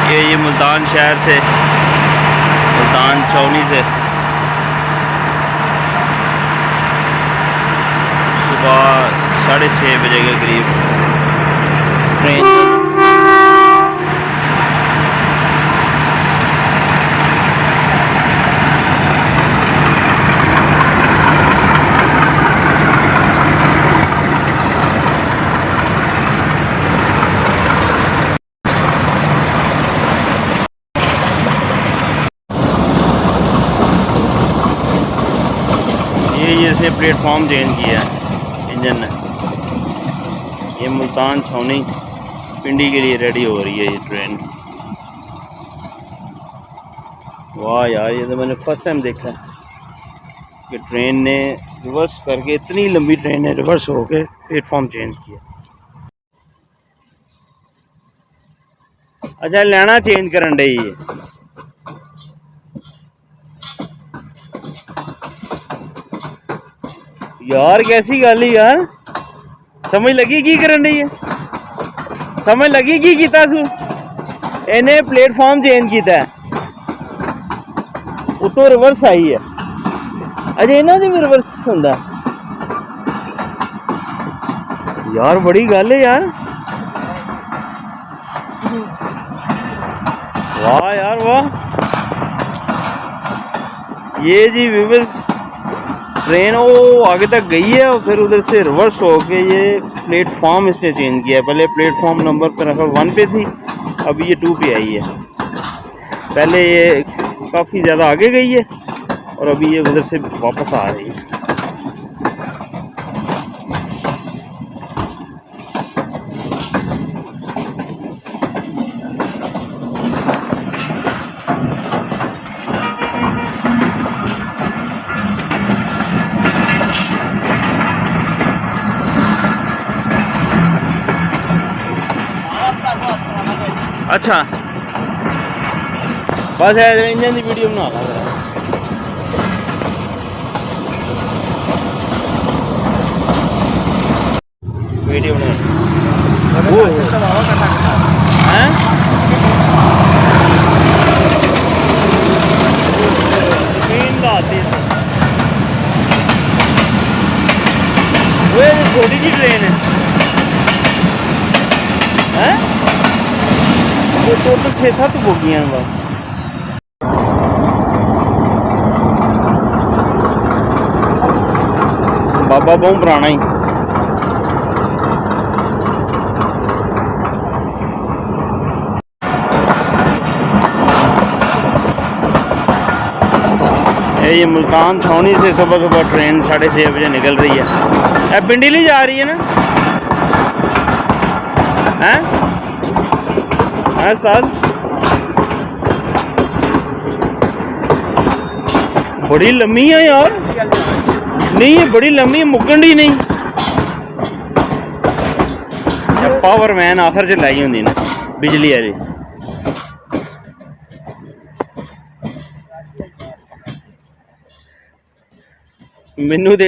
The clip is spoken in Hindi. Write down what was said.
ये मुल्तान शहर से, मुल्तान छावनी से सुबह 6:30 बजे के करीब ट्रेन। ये प्लेटफॉर्म चेंज किया है इंजन ने। ये मुल्तान छावनी पिंडी के लिए रेडी हो रही है ये ट्रेन। वाह यार, ये तो मैंने फर्स्ट टाइम देखा कि ट्रेन ने रिवर्स करके, इतनी लंबी ट्रेन ने रिवर्स होके प्लेटफॉर्म चेंज किया। अच्छा, लेना चेंज करन डई है। यार कैसी गल है यार, समझ लगी की करन डई है? समझ लगी की कीता सू? इन्हें प्लेटफॉर्म चेंज किया है, उतो रिवर्स आई है। अजे इन्हों भी रिवर्स होंदा यार, बड़ी गल है यार। वाह यार वाह। ये जी व्यूअर्स, ट्रेन वो आगे तक गई है और फिर उधर से रिवर्स होके ये प्लेटफॉर्म इसने चेंज किया है। पहले प्लेटफॉर्म नंबर पर 1 पे थी, अभी ये 2 पे आई है। पहले ये काफ़ी ज़्यादा आगे गई है और अभी ये उधर से वापस आ रही है। अच्छा बस इंजन की वीडियो बना ला वीडियो बना छोटी जी ट्रेन है, वो टोटल 6-7 बोगियां हैं। बाबा बहुत पुराना ही। ये मुल्तान छावनी से सुबह सुबह ट्रेन 6:30 बजे निकल रही है। पिंडी ली जा रही है ना? हैं उस्ताद, बड़ी लम्बी है यार। नहीं, ये बड़ी लम्बी है, मुकन डी नहीं। पावर वैन आखिर च लाई होंगी ना बिजली वाली। मैनू दे